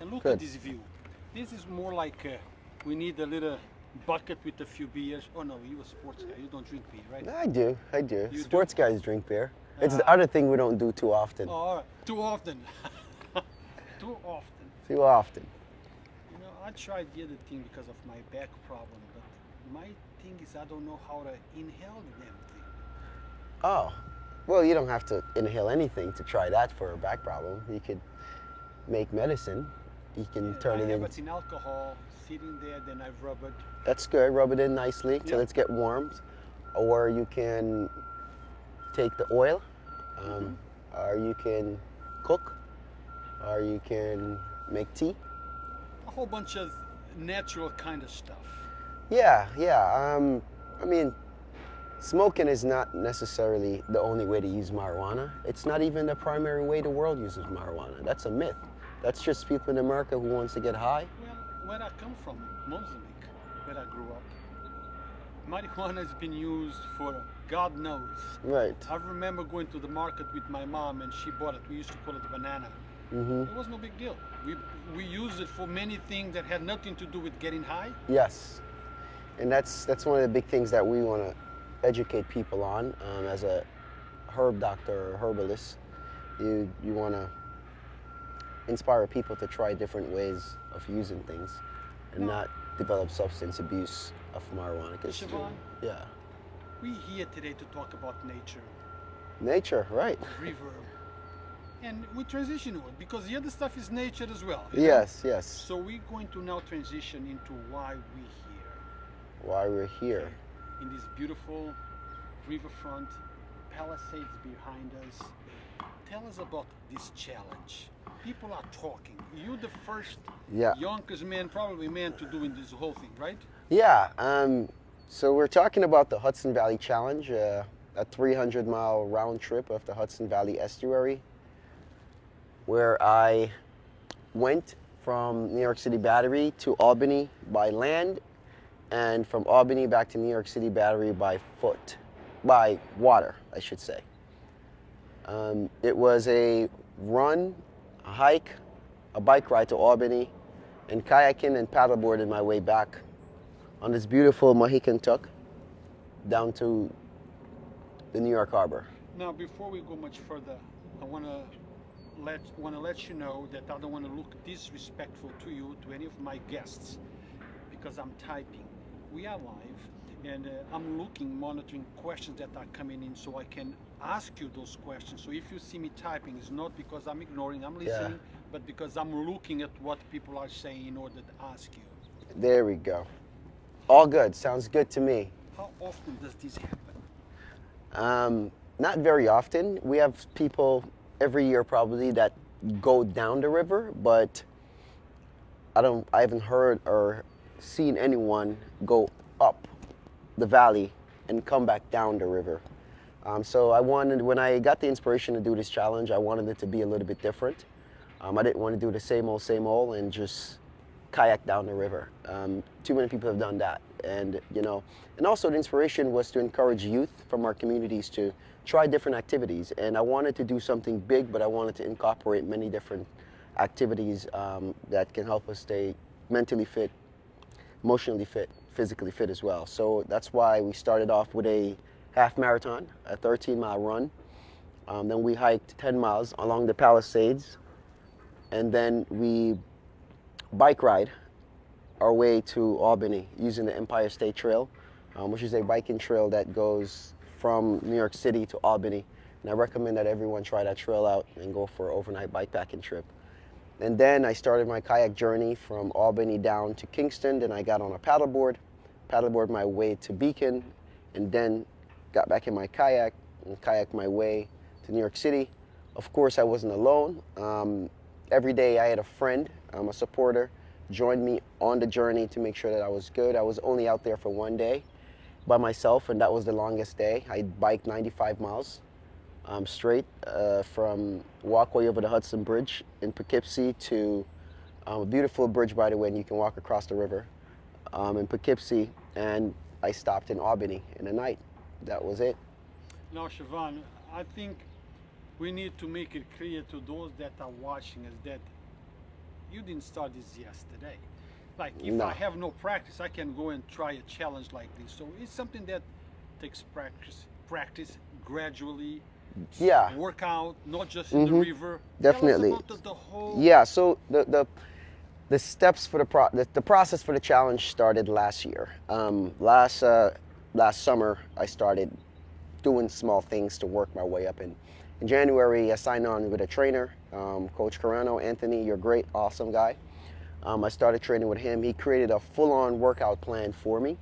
And look Good. at this view. This is more like we need a little bucket with a few beers. Oh no, you're a sports guy. You don't drink beer, right? I do. You Sports do? guys drink beer. It's the other thing we don't do too often. Oh, all right. Too often. Too often. Too often. You know, I tried the other thing because of my back problem, but my thing is I don't know how to inhale the damn thing. Oh. Well, you don't have to inhale anything to try that for a back problem. You could make medicine. You can turn it in. It's in alcohol, sitting there, then I rub it. That's good. Rub it in nicely till Yeah. it's get warmed. Or you can take the oil, or you can cook, or you can make tea. A whole bunch of natural kind of stuff. Yeah. I mean, smoking is not necessarily the only way to use marijuana. It's not even the primary way the world uses marijuana. That's a myth. That's just people in America who wants to get high. Well, where I come from, Mozambique, where I grew up, marijuana has been used for God knows. Right. I remember going to the market with my mom and she bought it. We used to call it banana. It was no big deal. We used it for many things that had nothing to do with getting high. Yes. And that's one of the big things that we want to educate people on. As a herb doctor or herbalist, you want to inspire people to try different ways of using things and not develop substance abuse of marijuana. Siobhan, yeah. we're here today to talk about nature, Nature, right. river, and we transition on because the other stuff is nature as well. you know? Yes, yes. So we're going to now transition into why we're here. Why we're here. In this beautiful riverfront, Palisades behind us. Tell us about this challenge. People are talking. You're the first Yonkers man, probably man, to doing this whole thing, right? Yeah. So we're talking about the Hudson Valley Challenge, a 300-mile round trip of the Hudson Valley Estuary, where I went from New York City Battery to Albany by land, and from Albany back to New York City Battery by water, I should say. It was a run, a hike, a bike ride to Albany, and kayaking and paddleboarding my way back on this beautiful Mohican Tuck down to the New York Harbor. Now, before we go much further, I want to let you know that I don't want to look disrespectful to you, to any of my guests, because I'm typing. We are live, and I'm monitoring questions that are coming in so I can ask you those questions. So if you see me typing, it's not because I'm ignoring, I'm listening, but because I'm looking at what people are saying in order to ask you. There we go. All good. Sounds good to me. How often does this happen? Not very often. We have people every year probably that go down the river, but I haven't heard or seen anyone go up the valley and come back down the river. So when I got the inspiration to do this challenge, I wanted it to be a little bit different. I didn't want to do the same old and just kayak down the river. Too many people have done that. And, and also the inspiration was to encourage youth from our communities to try different activities. And I wanted to do something big, but I wanted to incorporate many different activities that can help us stay mentally fit, emotionally fit, physically fit as well. So that's why we started off with a half marathon, a 13-mile run. Then we hiked 10 miles along the Palisades. And then we bike ride our way to Albany using the Empire State Trail, which is a biking trail that goes from New York City to Albany. And I recommend that everyone try that trail out and go for an overnight bikepacking trip. And then I started my kayak journey from Albany down to Kingston. Then I got on a paddleboard my way to Beacon, and then got back in my kayak and kayaked my way to New York City. Of course, I wasn't alone. Every day I had a friend, a supporter, joined me on the journey to make sure that I was good. I was only out there for one day by myself, and that was the longest day. I biked 95 miles straight from walkway over the Hudson Bridge in Poughkeepsie to a beautiful bridge, by the way, and you can walk across the river in Poughkeepsie, and I stopped in Albany in the night. That was it. Now, Siobhan, I think we need to make it clear to those that are watching us that you didn't start this yesterday. Like if No. I have no practice, I can go and try a challenge like this. So it's something that takes practice gradually. Yeah. Work out, not just in the river. Definitely. Tell us about the whole. Yeah. So the steps for the process for the challenge started last year. Last summer, I started doing small things to work my way up. And in January, I signed on with a trainer, Coach Carano. Anthony, you're a great, awesome guy. I started training with him. He created a full-on workout plan for me.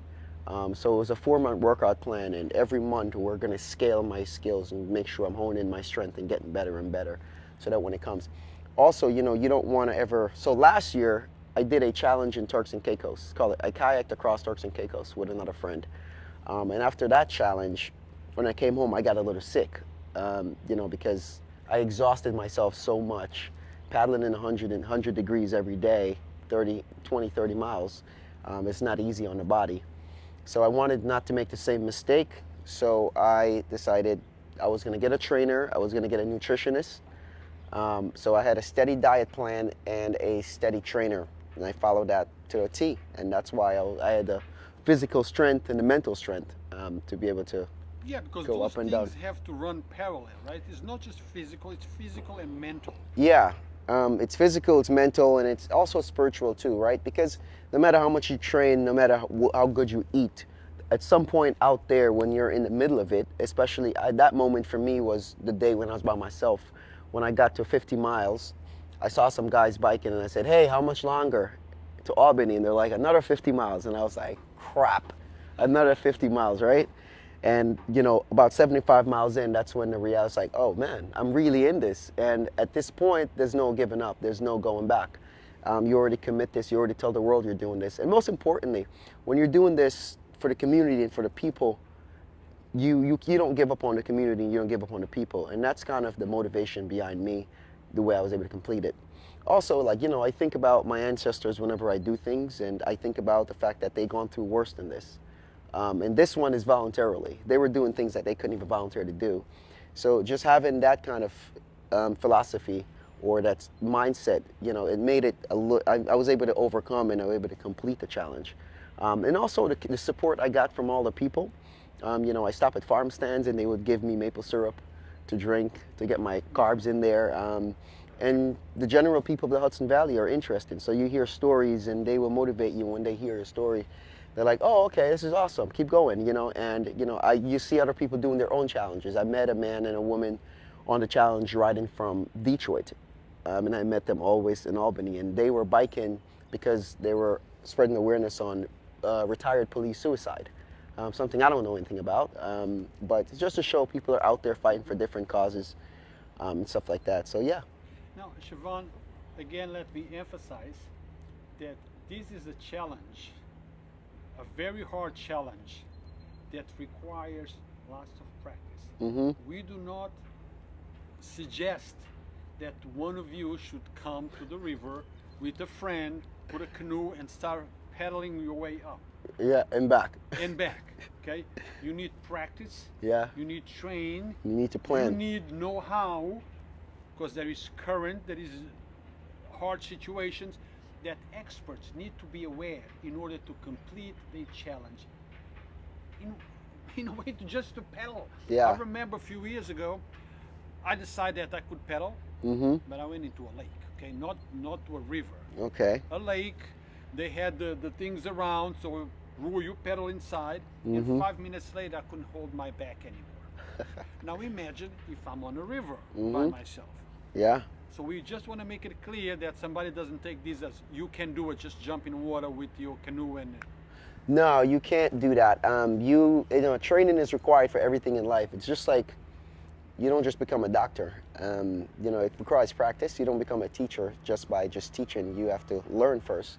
So it was a 4-month workout plan, and every month we're going to scale my skills and make sure I'm honing my strength and getting better and better, so that when it comes. Also, you know, you don't want to ever. So last year I did a challenge in Turks and Caicos. I kayaked across Turks and Caicos with another friend. And after that challenge, when I came home, I got a little sick, you know, because I exhausted myself so much, paddling in 100 degrees every day, 20-30 miles. It's not easy on the body. So I wanted not to make the same mistake. So I decided I was going to get a trainer. I was going to get a nutritionist. So I had a steady diet plan and a steady trainer, and I followed that to a T. And that's why I had the physical strength and the mental strength to be able to Because go those up and things down. have to run parallel, right? It's not just physical; it's physical and mental. Yeah, it's physical, it's mental, and it's also spiritual too, right? Because no matter how much you train, no matter how good you eat, at some point out there when you're in the middle of it, especially that moment for me was the day when I was by myself. When I got to 50 miles, I saw some guys biking, and I said, "Hey, how much longer to Albany?" And they're like, "Another 50 miles." And I was like, "Crap, another 50 miles, right?" And, you know, about 75 miles in, that's when the reality's like, oh man, I'm really in this. And at this point, there's no giving up. There's no going back. You already commit this. You already tell the world you're doing this. And most importantly, when you're doing this for the community and for the people, you don't give up on the community. You don't give up on the people. And that's kind of the motivation behind me, the way I was able to complete it. Also, like, you know, I think about my ancestors whenever I do things, and I think about the fact that they've gone through worse than this. And this one is voluntarily. They were doing things that they couldn't even volunteer to do. So just having that kind of philosophy or that mindset, you know, it made it, I was able to overcome and I was able to complete the challenge. And also the support I got from all the people. You know, I stopped at farm stands and they would give me maple syrup to drink, to get my carbs in there. And the general people of the Hudson Valley are interested. So you hear stories and they will motivate you when they hear a story. They're like, oh, okay, this is awesome. Keep going, you know. And, you know, you see other people doing their own challenges. I met a man and a woman on the challenge riding from Detroit. And I met them always in Albany. And they were biking because they were spreading awareness on retired police suicide. Something I don't know anything about. But it's just to show people are out there fighting for different causes and stuff like that. So, yeah. Now, Siobhan, again, let me emphasize that this is a challenge, a very hard challenge that requires lots of practice. Mm-hmm. We do not suggest that one of you should come to the river with a friend, put a canoe and start paddling your way up. Yeah, and back. And back, okay? You need practice. Yeah. You need train. You need to plan. You need know-how, because there is current, there is hard situations that experts need to be aware in order to complete the challenge. In a way, just to pedal. Yeah. I remember a few years ago, I decided that I could pedal, but I went into a lake. Okay, not to a river. Okay. A lake. They had the things around, so you pedal inside, and 5 minutes later, I couldn't hold my back anymore. Now imagine if I'm on a river by myself. Yeah. So we just want to make it clear that somebody doesn't take this as you can do it, just jump in water with your canoe and. No, you can't do that. You know, training is required for everything in life. It's just like you don't just become a doctor. You know, it requires practice. You don't become a teacher just by just teaching. You have to learn first.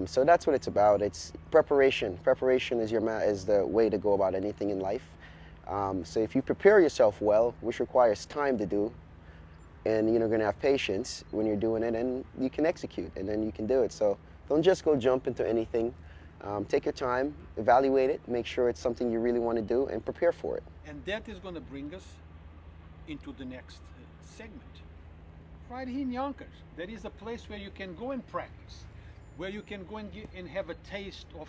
So that's what it's about. It's preparation. Preparation is is the way to go about anything in life. So if you prepare yourself well, which requires time to do, and you're going to have patience when you're doing it, and you can execute, and then you can do it. So don't just go jump into anything. Take your time, evaluate it, make sure it's something you really want to do, and prepare for it. And that is going to bring us into the next segment. right here in Yonkers. There is a place where you can go and practice, where you can go and have a taste of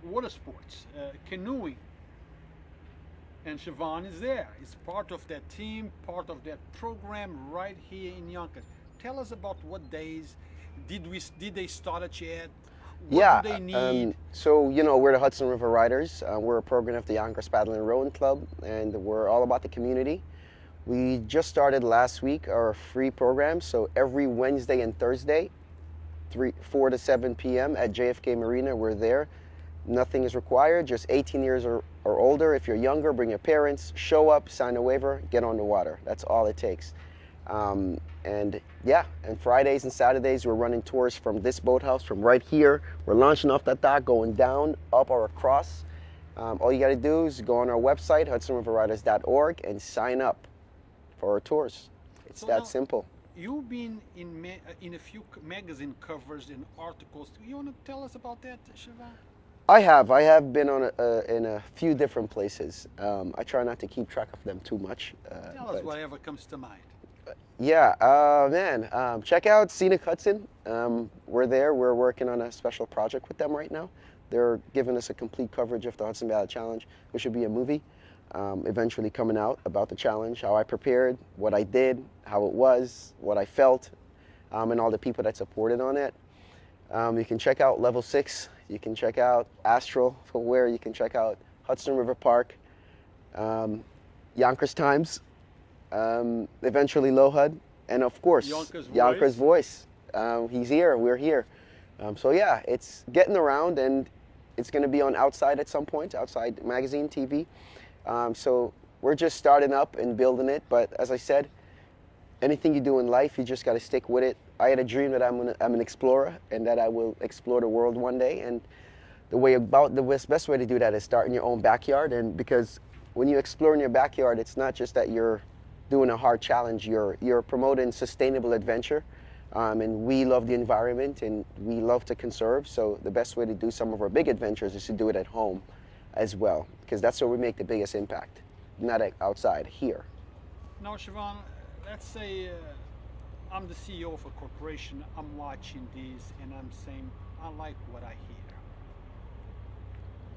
water sports, canoeing. And Siobhan is there. It's part of that team, part of that program right here in Yonkers. Tell us about what days did they start it yet? What do they need? So, we're the Hudson River Riders. We're a program of the Yonkers Paddling and Rowing Club, and we're all about the community. We just started last week our free program, so every Wednesday and Thursday, 4 to 7 p.m. at JFK Marina, we're there. Nothing is required, just 18 years or older. If you're younger, bring your parents, show up, sign a waiver, get on the water. That's all it takes. And Fridays and Saturdays, we're running tours from this boathouse, from right here. We're launching off that dock, going down, up, or across. All you got to do is go on our website, hudsonriverriders.org, and sign up for our tours. It's that simple. You've been in a few magazine covers and articles. You want to tell us about that, Siobhan? I have been on in a few different places. I try not to keep track of them too much. Tell us whatever comes to mind. Yeah, man, check out Scenic Hudson. We're there. We're working on a special project with them right now. They're giving us a complete coverage of the Hudson Valley Challenge, which should be a movie eventually coming out about the challenge, how I prepared, what I did, how it was, what I felt, and all the people that supported on it. You can check out Level 6. You can check out Astral for where you can check out Hudson River Park, Yonkers Times, eventually LoHUD, and of course, Yonkers Voice. He's here, we're here. So yeah, it's getting around, and it's going to be on Outside at some point, Outside Magazine, TV. So we're just starting up and building it, but as I said, anything you do in life, you just got to stick with it. I had a dream that I'm an explorer and that I will explore the world one day. And the best way to do that is start in your own backyard. And because when you explore in your backyard, it's not just that you're doing a hard challenge. You're promoting sustainable adventure. And we love the environment and we love to conserve. So the best way to do some of our big adventures is to do it at home as well, because that's where we make the biggest impact, not outside, here. Now, Siobhan, let's say I'm the CEO of a corporation, I'm watching this and I'm saying, I like what I hear.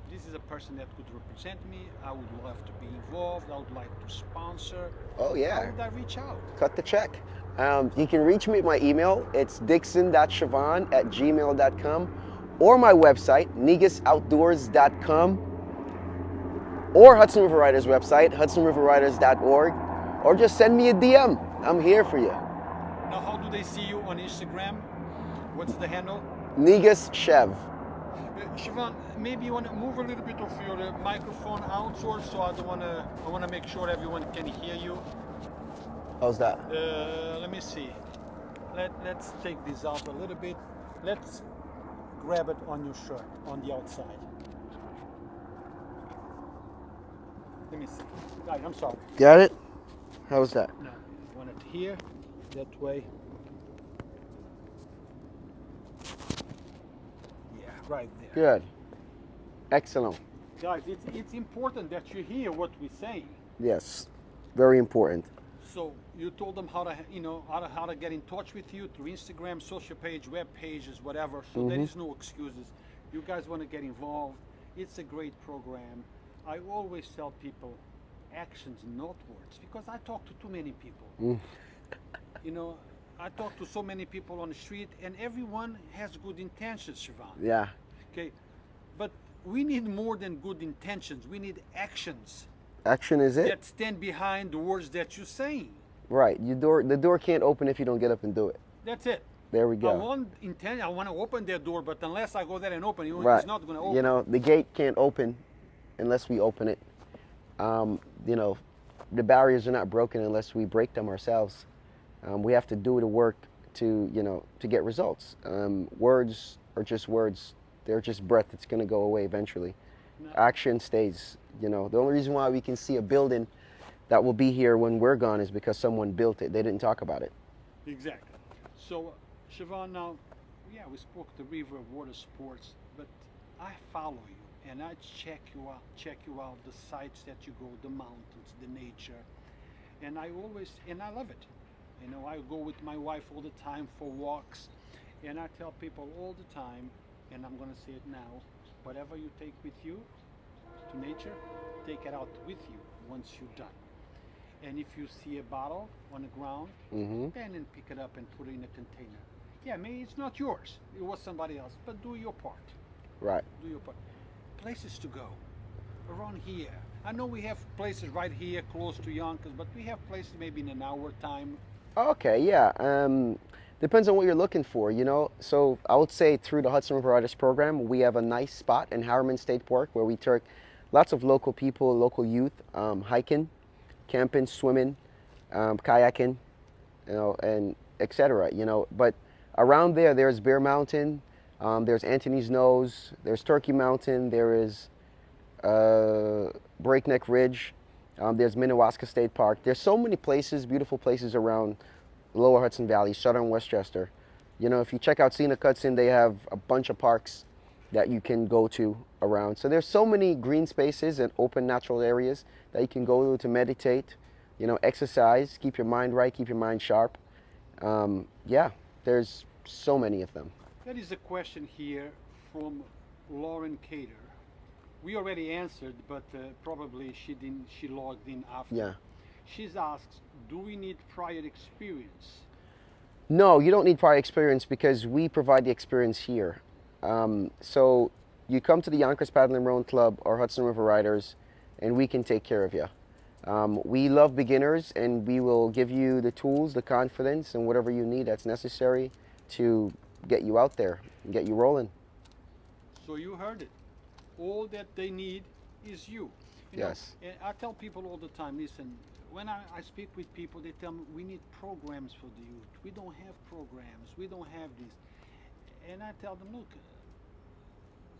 This is a person that could represent me, I would love to be involved, I would like to sponsor. Oh yeah. How would I reach out? Cut the check. You can reach me at my email, it's dixon.siobhan@gmail.com, or my website, negusoutdoors.com, or Hudson River Riders website, hudsonriverriders.org, or just send me a DM. I'm here for you. Now, how do they see you on Instagram? What's the handle? Negus Chev. Siobhan, maybe you want to move a little bit of your microphone outdoors, so I want to make sure everyone can hear you. How's that? Let me see. Let's take this out a little bit. Let's grab it on your shirt, on the outside. Let me see. Right, I'm sorry. Got it? How's that? No, you want it here, that way. Yeah, right there. Good. Excellent. Guys, it's important that you hear what we're saying. Yes, very important. So you told them how to get in touch with you through Instagram, social page, web pages, whatever. So there is no excuses. You guys want to get involved. It's a great program. I always tell people, actions, not words, because I talk to too many people. I talk to so many people on the street, and everyone has good intentions, Siobhan. Yeah. Okay, but we need more than good intentions. We need actions. Action is it. That stand behind the words that you're saying. Right. The door can't open if you don't get up and do it. That's it. There we go. I want to open that door, but unless I go there and open it, it's not going to open. The gate can't open unless we open it. The barriers are not broken unless we break them ourselves. We have to do the work to get results. Words are just words. They're just breath. It's going to go away eventually. No. Action stays. The only reason why we can see a building that will be here when we're gone is because someone built it. They didn't talk about it. Exactly. So, Siobhan, now, we spoke the river water sports, but I follow you and I check you out, the sites that you go, the mountains, the nature, and I love it. You know, I go with my wife all the time for walks, and I tell people all the time, and I'm gonna say it now, whatever you take with you to nature, take it out with you once you're done. And if you see a bottle on the ground, bend and pick it up and put it in a container. Yeah, maybe it's not yours, it was somebody else, but do your part. Right. Do your part. Places to go around here. I know we have places right here close to Yonkers, but we have places maybe in an hour time. Okay, yeah. Depends on what you're looking for, you know. So I would say through the Hudson River Riders program, we have a nice spot in Harriman State Park where we take lots of local people, local youth, hiking, camping, swimming, kayaking, you know, and etc. You know, but around there, there's Bear Mountain, there's Anthony's Nose, there's Turkey Mountain, there is Breakneck Ridge, there's Minnewaska State Park. There's so many places, beautiful places around Lower Hudson Valley, Southern Westchester. You know, if you check out Scenic Hudson, they have a bunch of parks that you can go to around. So there's so many green spaces and open natural areas that you can go to meditate, you know, exercise, keep your mind right, keep your mind sharp. Yeah, there's so many of them. There is a question here from Lauren Cater. We already answered, but probably she didn't. She logged in after. Yeah. She's asked, do we need prior experience? No, you don't need prior experience because we provide the experience here. So you come to the Yonkers Paddle and Rowing Club or Hudson River Riders, and we can take care of you. We love beginners, and we will give you the tools, the confidence, and whatever you need that's necessary to get you out there and get you rolling. So you heard it. All that they need is you. Yes. And I tell people all the time, listen, when I speak with people, they tell me we need programs for the youth. We don't have programs. We don't have this. And I tell them, look,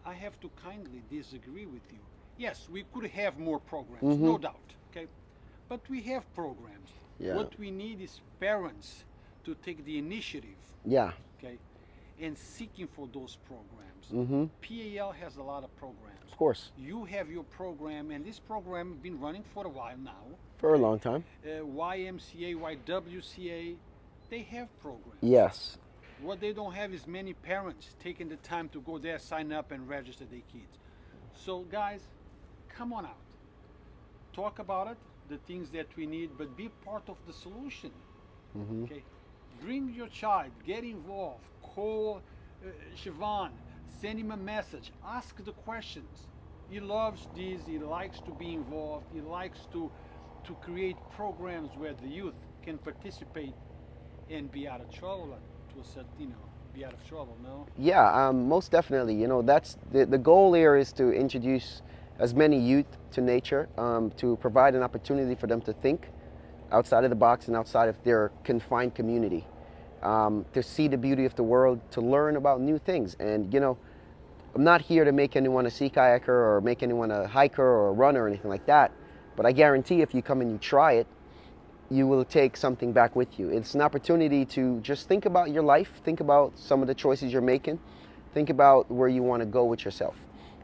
I have to kindly disagree with you. Yes, we could have more programs, no doubt, okay? But we have programs. Yeah. What we need is parents to take the initiative, Yeah. okay, and seeking for those programs. PAL has a lot of programs. Of course. You have your program, and this program has been running for a while now. For a long time. YMCA, YWCA, they have programs. Yes. What they don't have is many parents taking the time to go there, sign up, and register their kids. So guys, come on out. Talk about it, the things that we need, but be part of the solution. Okay? Bring your child, get involved, call Siobhan, send him a message, ask the questions. He loves this, he likes to be involved, he likes to create programs where the youth can participate and be out of trouble, to a certain, you know, be out of trouble, no? Yeah, most definitely. You know, that's the goal here is to introduce as many youth to nature, to provide an opportunity for them to think outside of the box and outside of their confined community, to see the beauty of the world, to learn about new things. And, you know, I'm not here to make anyone a sea kayaker or make anyone a hiker or a runner or anything like that, but I guarantee if you come and you try it, you will take something back with you. It's an opportunity to just think about your life, think about some of the choices you're making, think about where you want to go with yourself.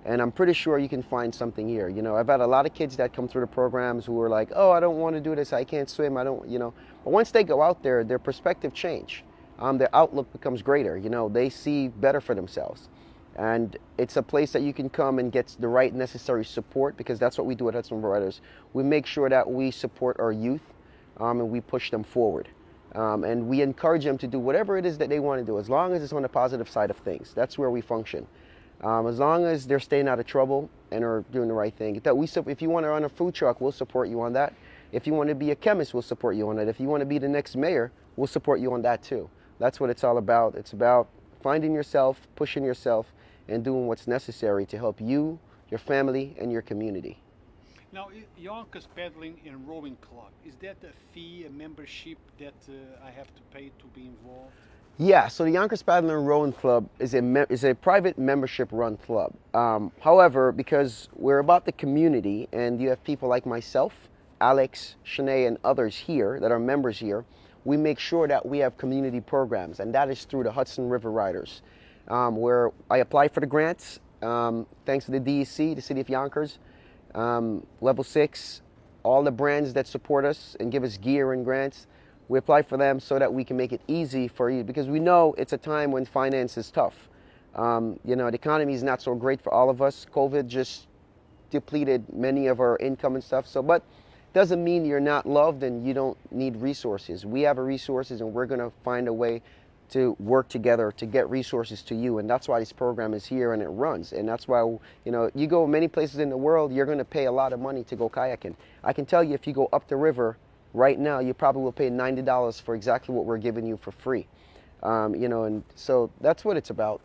And I'm pretty sure you can find something here. You know, I've had a lot of kids that come through the programs who are like, oh, I don't want to do this, I can't swim, I don't, you know. But once they go out there, their perspective change. Their outlook becomes greater. You know, they see better for themselves. And it's a place that you can come and get the right necessary support, because that's what we do at Hudson River Riders. We make sure that we support our youth, and we push them forward. And we encourage them to do whatever it is that they want to do, as long as it's on the positive side of things. That's where we function. As long as they're staying out of trouble and are doing the right thing. If you want to run a food truck, we'll support you on that. If you want to be a chemist, we'll support you on that. If you want to be the next mayor, we'll support you on that too. That's what it's all about. It's about finding yourself, pushing yourself, and doing what's necessary to help you, your family, and your community. Now, Yonkers Paddling and Rowing Club, is that a fee, a membership that I have to pay to be involved? Yeah, so the Yonkers Paddling and Rowing Club is a private membership-run club. However, because we're about the community, and you have people like myself, Alex, Shanae, and others here that are members here, we make sure that we have community programs, and that is through the Hudson River Riders, where I apply for the grants, thanks to the DEC, the City of Yonkers, Level 6, all the brands that support us and give us gear and grants. We apply for them so that we can make it easy for you, because we know it's a time when finance is tough. You know, the economy is not so great for all of us. COVID just depleted many of our income and stuff. So, but doesn't mean you're not loved and you don't need resources. We have resources, and we're going to find a way to work together to get resources to you. And that's why this program is here and it runs. And that's why, you know, you go many places in the world, you're going to pay a lot of money to go kayaking. I can tell you, if you go up the river right now, you probably will pay $90 for exactly what we're giving you for free. You know, and so that's what it's about.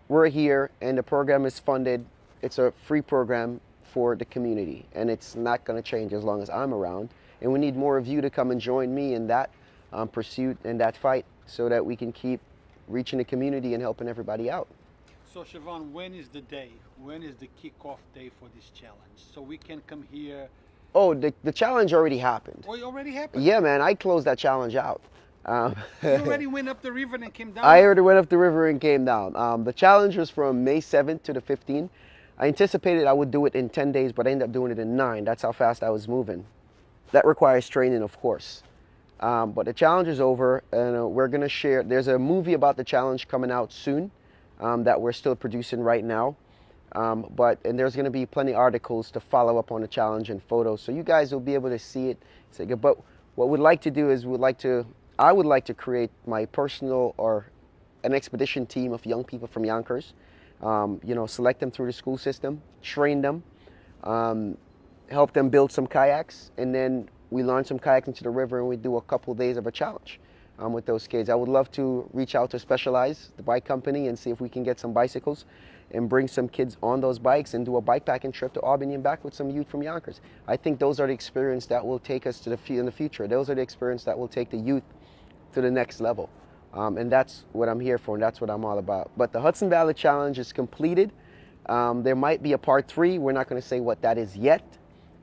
We're here, and the program is funded. It's a free program for the community, and it's not going to change as long as I'm around. And we need more of you to come and join me in that pursuit and that fight, so that we can keep reaching the community and helping everybody out. So Siobhan, when is the day? When is the kickoff day for this challenge? So we can come here. Oh, the challenge already happened. Oh, it already happened? Yeah, man, I closed that challenge out. You already went up the river and came down? I already went up the river and came down. The challenge was from May 7th to the 15th. I anticipated I would do it in 10 days, but I ended up doing it in 9. That's how fast I was moving. That requires training, of course. But the challenge is over, and we're going to share. There's a movie about the challenge coming out soon that we're still producing right now. And there's going to be plenty of articles to follow up on the challenge and photos, so you guys will be able to see it. But what we'd like to do is I would like to create my personal or an expedition team of young people from Yonkers. You know, select them through the school system, train them, help them build some kayaks, and then we launch some kayaks into the river, and we do a couple of days of a challenge with those kids. I would love to reach out to Specialized, the bike company, and see if we can get some bicycles and bring some kids on those bikes and do a bikepacking trip to Albany and back with some youth from Yonkers. I think those are the experience that will take us to in the future. Those are the experience that will take the youth to the next level. And that's what I'm here for, and that's what I'm all about. But the Hudson Valley Challenge is completed. There might be a part 3. We're not going to say what that is yet.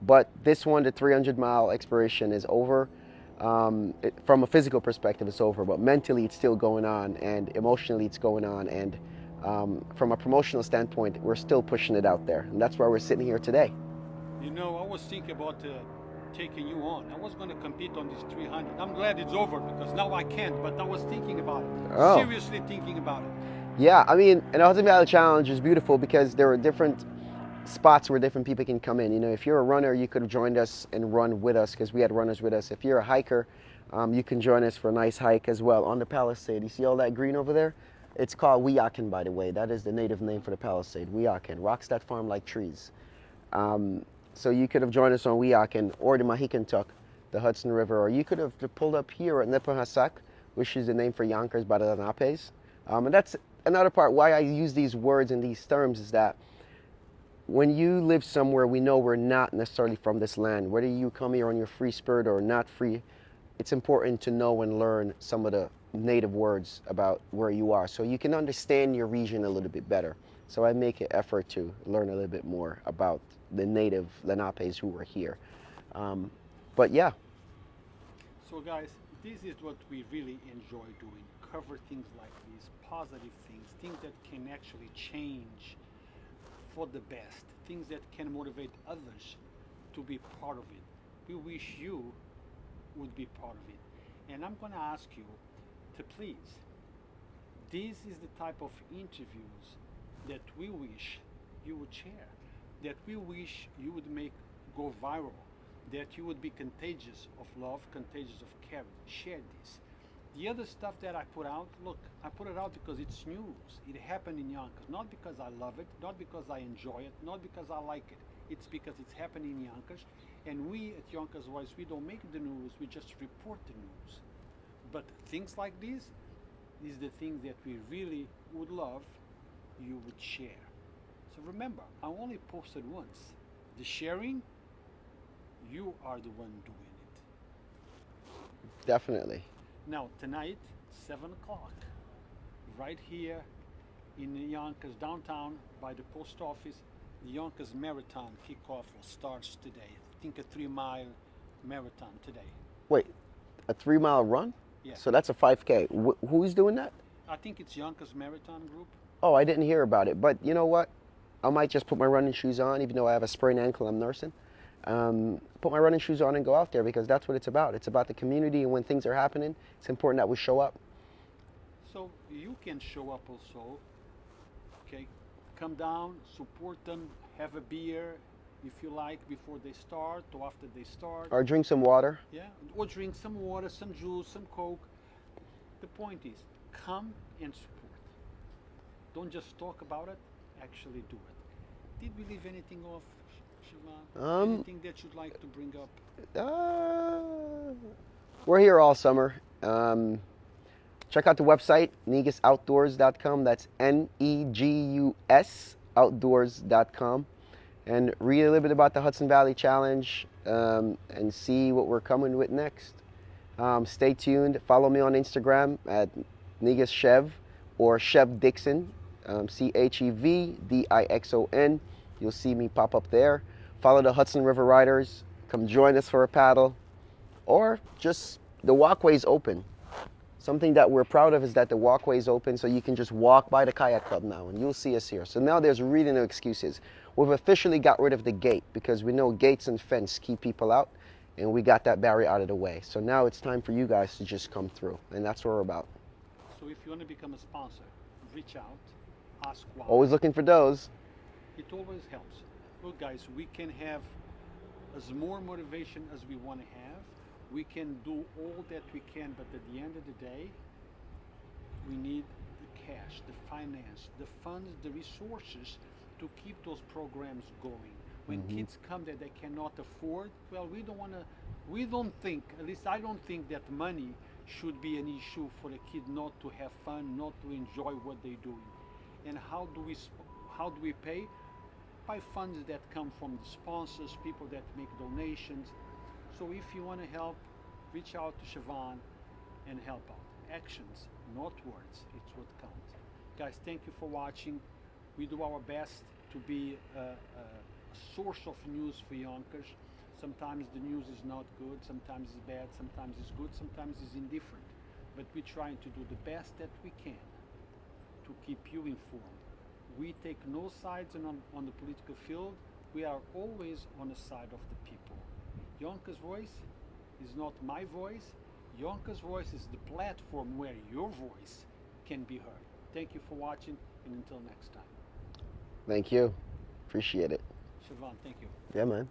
But this one, the 300-mile exploration, is over. From a physical perspective, it's over. But mentally, it's still going on. And emotionally, it's going on. And from a promotional standpoint, we're still pushing it out there. And that's why we're sitting here today. You know, I was thinking about taking you on. I was going to compete on this 300. I'm glad it's over, because now I can't, but I was thinking about it. Oh. Seriously thinking about it. Yeah, I mean, and the Hudson Valley Challenge is beautiful because there are different spots where different people can come in. You know, if you're a runner, you could have joined us and run with us, because we had runners with us. If you're a hiker, you can join us for a nice hike as well on the Palisade. You see all that green over there? It's called Weehawken, by the way. That is the native name for the Palisade, Weehawken. Rocks that farm like trees. So you could have joined us on Weehawken or the Mahicantuck, the Hudson River, or you could have pulled up here at Nepohasak, which is the name for Yonkers by the Lenapes. And that's another part why I use these words and these terms, is that when you live somewhere, we know we're not necessarily from this land. Whether you come here on your free spirit or not free, it's important to know and learn some of the native words about where you are, so you can understand your region a little bit better. So I make an effort to learn a little bit more about the native Lenapes who were here. But yeah. So guys, this is what we really enjoy doing. Cover things like these, positive things that can actually change for the best, things that can motivate others to be part of it. We wish you would be part of it. And I'm going to ask you to please, this is the type of interviews that we wish you would share, that we wish you would make go viral, that you would be contagious of love, contagious of caring. Share this. The other stuff that I put out, look, I put it out because it's news. It happened in Yonkers, not because I love it, not because I enjoy it, not because I like it. It's because it's happening in Yonkers. And we at Yonkers Voice, we don't make the news, we just report the news. But things like this is the things that we really would love you would share. So remember, I only posted once. The sharing, you are the one doing it. Definitely. Now tonight, 7 o'clock, right here in Yonkers downtown by the post office, the Yonkers Marathon kickoff starts today. I think a 3-mile marathon today. Wait, a 3-mile run? Yeah. So that's a 5K. Who's doing that? I think it's Yonkers Marathon Group. Oh, I didn't hear about it. But you know what? I might just put my running shoes on, even though I have a sprained ankle I'm nursing, put my running shoes on and go out there, because that's what it's about. It's about the community, and when things are happening, it's important that we show up. So you can show up also. Okay, come down, support them, have a beer if you like before they start or after they start. Or drink some water. Yeah, or drink some water, some juice, some Coke. The point is, come and support. Don't just talk about it, actually do it. Did we leave anything off, Siobhan? Anything that you'd like to bring up? We're here all summer. Check out the website, negusoutdoors.com. That's Negus outdoors.com. And read a little bit about the Hudson Valley Challenge, and see what we're coming with next. Stay tuned. Follow me on Instagram at Negus Chev or Chev Dixon, ChevDixon. You'll see me pop up there. Follow the Hudson River Riders. Come join us for a paddle, or just the walkway's open. Something that we're proud of is that the walkway's open, so you can just walk by the kayak club now, and you'll see us here. So now there's really no excuses. We've officially got rid of the gate, because we know gates and fence keep people out, and we got that barrier out of the way. So now it's time for you guys to just come through, and that's what we're about. So if you want to become a sponsor, reach out, ask why. Always looking for those. It always helps. Look, guys, we can have as more motivation as we want to have. We can do all that we can, but at the end of the day, we need the cash, the finance, the funds, the resources to keep those programs going. When kids come that they cannot afford, well, we don't think, at least I don't think that money should be an issue for a kid not to have fun, not to enjoy what they're doing. And how do we pay? By funds that come from the sponsors, people that make donations. So if you want to help, reach out to Siobhan and help out. Actions, not words. It's what counts. Guys, thank you for watching. We do our best to be a source of news for Yonkers. Sometimes the news is not good, sometimes it's bad, sometimes it's good, sometimes it's indifferent. But we're trying to do the best that we can to keep you informed. We take no sides on the political field. We are always on the side of the people. Yonkers Voice is not my voice. Yonkers Voice is the platform where your voice can be heard. Thank you for watching, and until next time. Thank you. Appreciate it. Siobhan, thank you. Yeah, man.